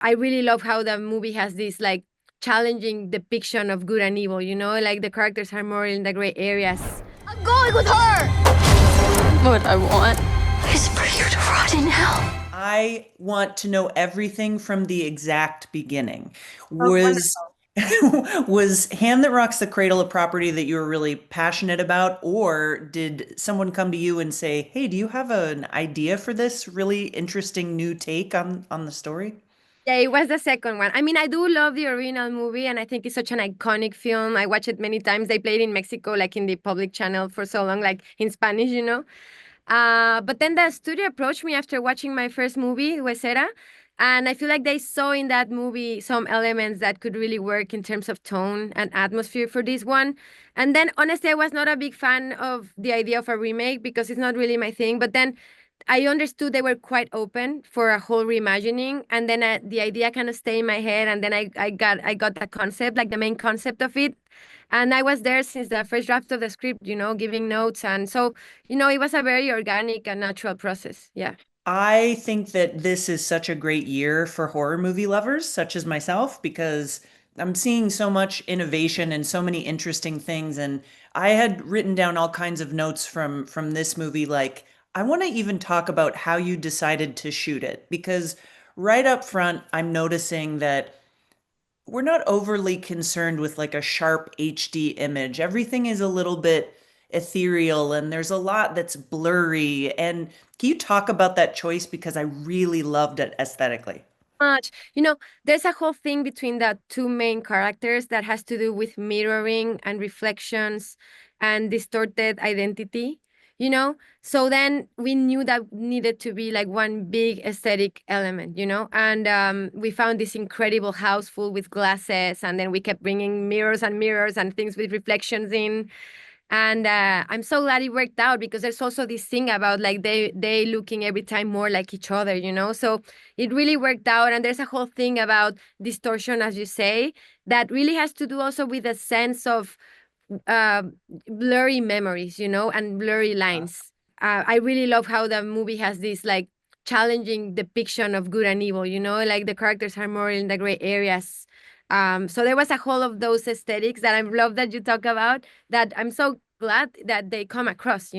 I really love how the movie has this like challenging depiction of good and evil, like the characters are more in the gray areas. I'm going with her! What I want is for you to rot in hell. I want to know everything from the exact beginning. Oh, Was wonderful. was Hand That Rocks the Cradle a property that you were really passionate about, or did someone come to you and say, "Hey, do you have an idea for this really interesting new take on the story?" Yeah, it was the second one. I mean, I do love the original movie, and I think it's such an iconic film. I watch it many times. They played in Mexico, like in the public channel for so long, like in Spanish. But then the studio approached me after watching my first movie, Huesera, and I feel like they saw in that movie some elements that could really work in terms of tone and atmosphere for this one. And then honestly, I was not a big fan of the idea of a remake because it's not really my thing. But then I understood they were quite open for a whole reimagining, and then the idea kind of stayed in my head, and then I got the concept, like the main concept of it, and I was there since the first draft of the script, giving notes, and so it was a very organic and natural process. Yeah. I think that this is such a great year for horror movie lovers, such as myself, because I'm seeing so much innovation and so many interesting things. And I had written down all kinds of notes from this movie, like I want to even talk about how you decided to shoot it, because right up front, I'm noticing that we're not overly concerned with like a sharp HD image. Everything is a little bit ethereal and there's a lot that's blurry. And can you talk about that choice? Because I really loved it aesthetically. Much. There's a whole thing between the two main characters that has to do with mirroring and reflections and distorted identity, So then we knew that needed to be like one big aesthetic element. And we found this incredible house full with glasses, and then we kept bringing mirrors and mirrors and things with reflections in. And I'm so glad it worked out because there's also this thing about like they looking every time more like each other. So it really worked out. And there's a whole thing about distortion, as you say, that really has to do also with a sense of uh, blurry memories, and blurry lines. I really love how the movie has this like challenging depiction of good and evil, like the characters are more in the gray areas. So there was a whole of those aesthetics that I love that you talk about that I'm so glad that they come across.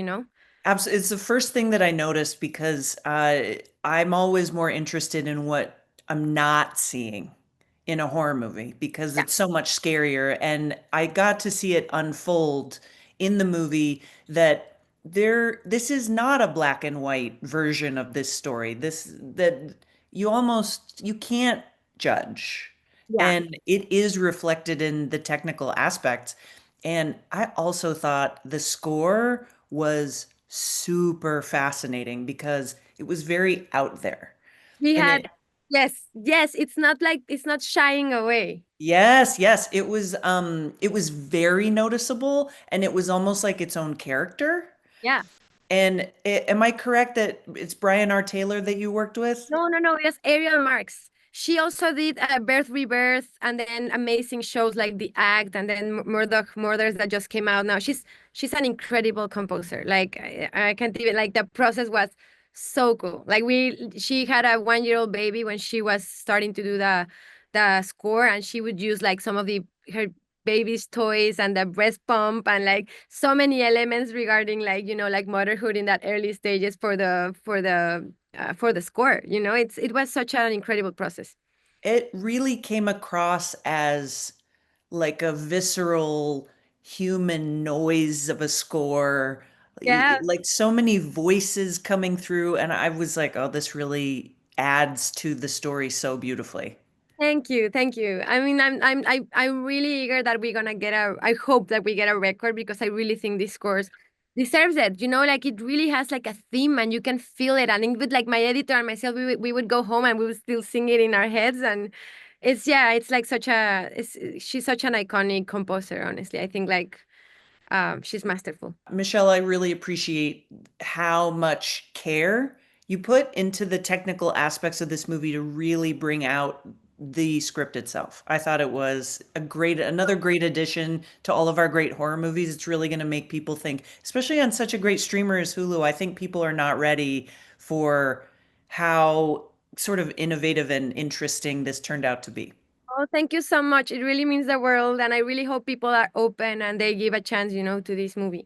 Absolutely. It's the first thing that I noticed because I'm always more interested in what I'm not seeing in a horror movie because Yeah. it's so much scarier. And I got to see it unfold in the movie that this is not a black and white version of this story. That you can't judge. Yeah. And it is reflected in the technical aspects. And I also thought the score was super fascinating because it was very out there. We And had, yes, yes, it's not shying away. yes, it was very noticeable and it was almost like its own character. Yeah. And am I correct that it's Brian R. Taylor that you worked with? No, no, no. Yes, Ariel Marks. She also did Birth, Rebirth, and then amazing shows like The Act, and then Murdoch Murders that just came out now. She's an incredible composer. Like I can't even like the process was so cool. Like she had a 1-year-old baby when she was starting to do the score, and she would use like some of the her baby's toys and the breast pump and like so many elements regarding like motherhood in that early stages for the score. It was such an incredible process. It really came across as like a visceral human noise of a score, Yeah. like so many voices coming through. And I was like, oh, this really adds to the story so beautifully. Thank you, thank you. I mean, I'm really eager that we're gonna get a. I hope that we get a record because I really think this course deserves it. Like it really has like a theme and you can feel it. And it would like my editor and myself, we would go home and we would still sing it in our heads. And it's like she's such an iconic composer. Honestly, I think like she's masterful. Michelle, I really appreciate how much care you put into the technical aspects of this movie to really bring out the script itself. I thought it was another great addition to all of our great horror movies. It's really going to make people think, especially on such a great streamer as Hulu. I think people are not ready for how sort of innovative and interesting this turned out to be. Oh, thank you so much. It really means the world, and I really hope people are open and they give a chance, to this movie.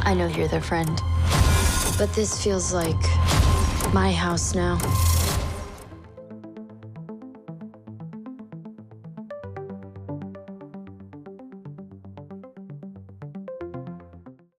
I know you're their friend, but this feels like my house now.